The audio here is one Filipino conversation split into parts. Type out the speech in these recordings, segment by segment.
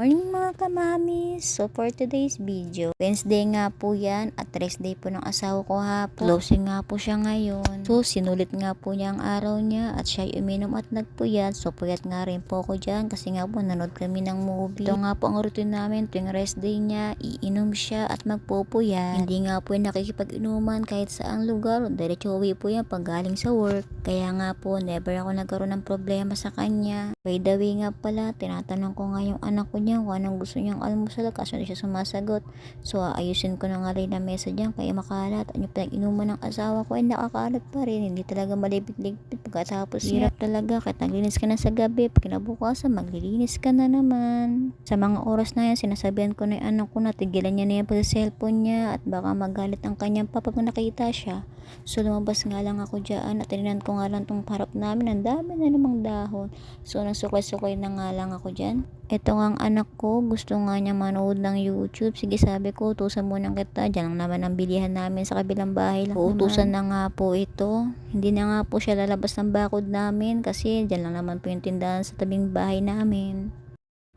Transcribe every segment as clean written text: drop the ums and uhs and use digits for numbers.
Morning mga kamamis! So for today's video, Wednesday nga po yan at rest day po ng asawa ko hapon. Closing nga po siya ngayon. So sinulit nga po niya ang araw niya at siya uminom at nagpuyat. So puyat nga rin po ako dyan kasi nga po nanood kami ng movie. Ito nga po ang routine namin tuwing rest day niya. Iinom siya at magpupuyat. Hindi nga po nakikipag-inuman kahit saang lugar. Diretso uwi po yan pag galing sa work. Kaya nga po never ako nagkaroon ng problema sa kanya. By the way nga pala, tinatanong ko nga yung anak ko niya kung anong gusto niyang almusal kaso hindi siya sumasagot. So ayusin ko na nga rin na message niya kaya makalat. Ano yung pinag-inuman ng asawa ko ay nakakalat pa rin. Hindi talaga malipit-lipit pagkatapos hirap talaga. Kahit naglinis ka na sa gabi, pag kinabukasan maglilinis ka na naman. Sa mga oras na yan, sinasabihan ko na yung anak ko na tigilan niya na yan pag sa cellphone niya at baka magalit ang kanyang papa pag nakita siya. So lumabas nga lang ako dyan at tininan ko nga lang tong harap namin. Ang dami na namang dahon. So nasuklay-suklay na nga lang ako dyan. Ito nga ang anak ko, gusto nga niya manood ng YouTube. Sige sabi ko, utusan muna kita. Diyan lang naman ang bilihan namin sa kabilang bahay lang. Uutusan na nga po ito. Hindi na nga po siya lalabas ng bakod namin kasi diyan lang naman po yung tindahan sa tabing bahay namin.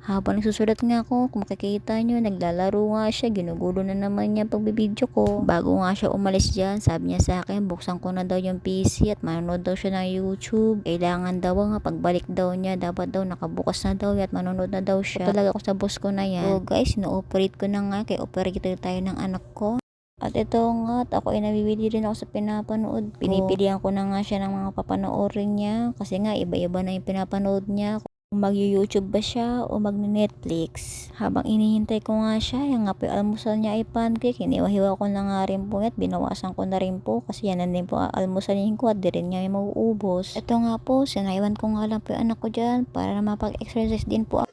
Habang nagsusulat nga ako, kung makikita nyo, naglalaro nga siya, ginugulo na naman niya pagbibideo ko. Bago nga siya umalis dyan, sabi niya sa akin, buksan ko na daw yung PC at manonood daw siya ng YouTube. Kailangan daw nga, pagbalik daw niya, dapat daw nakabukas na daw at manonood na daw siya. So, talaga ako sa boss ko na yan. So guys, ino-operate ko na nga, kay operator tayo ng anak ko. At ito nga, at ako ay nabibili rin ako sa pinapanood ko. Pinipilihan ko na nga siya ng mga papanoorin niya kasi nga iba-iba na yung pinapanood niya. Kung mag-YouTube ba siya o mag-Netflix. Habang inihintay ko nga siya, yung nga po yung almusal niya ay pancake. Hiniwa-hiwa ko na nga rin po at binawasan ko na rin po kasi yan na din po almusalin ko at di rin niya mauubos. Ito nga po, sinaiwan ko nga lang po yung anak ko dyan para mapag-exercise din po ako.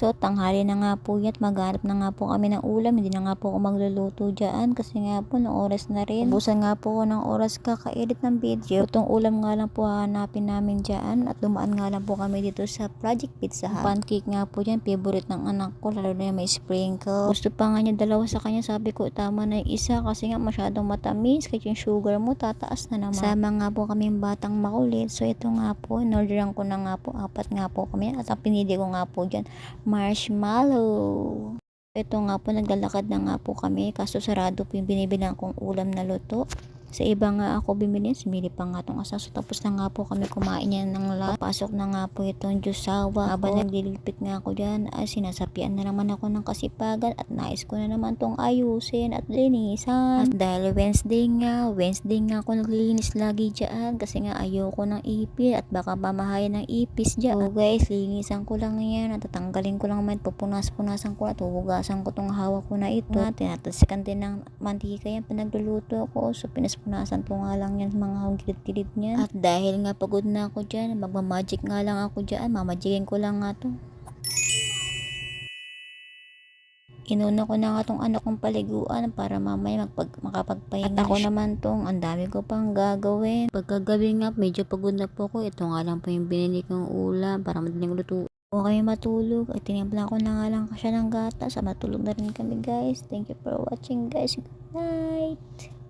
So, tanghali na nga po yan. Maghanap na nga po kami ng ulam. Hindi na nga po ako magluluto dyan. Kasi nga po, ng oras na rin. Ubusan nga po ako ng oras kaka-edit ng video. Itong ulam nga lang po hanapin namin dyan. At dumaan nga lang po kami dito sa Project Pizza Hut. Pancake nga po dyan. Favorite ng anak ko. Lalo na may sprinkle. Gusto pa nga niya dalawa sa kanya. Sabi ko, tama na yung isa. Kasi nga masyadong matamis. Kaya yung sugar mo, tataas na naman. Sama nga po kami batang makulit. So, ito nga po. Inorderan ko na nga po. 4 nga po kami. At ang pinili ko nga po dyan, marshmallow. Ito nga po, naglalakad na nga po kami kaso sarado po yung binibilang kong ulam na luto. Sa iba nga ako bumili, sumili pa nga tong asaso. Tapos na nga po kami kumain yan ng lahat. Papasok na nga po itong jusawa. Habang naglilipit nga ako dyan, ay sinasapian na naman ako ng kasipagan at nais ko na naman tong ayusin at linisan. At dahil Wednesday nga ako naglilinis lagi dyan kasi nga ayoko ng ipis at baka pamahayan ng ipis dyan. So guys, linisan ko lang yan at tatanggalin ko lang man, pupunas-punasan ko at huhugasan ko tong hawak ko na ito. Tinatasikan din ng mantika yan pinagluluto ko. So punasan ko nga lang yan mga gilid-gilid niyan. At dahil nga pagod na ako dyan, magmamagic nga lang ako dyan. Mamagicin ko lang nga to. Inuna ko na nga tong anak kong paliguan para mamaya makapagpahinga. At ako naman tong, ang dami ko pang gagawin. Pagkagabi nga, medyo pagod na po ko. Ito nga lang po yung binili kong ulam para madaling lutuin. Kung kayo matulog, ay tinimpla ko na nga lang siya ng gatas. Matulog na rin kami guys. Thank you for watching guys. Good night!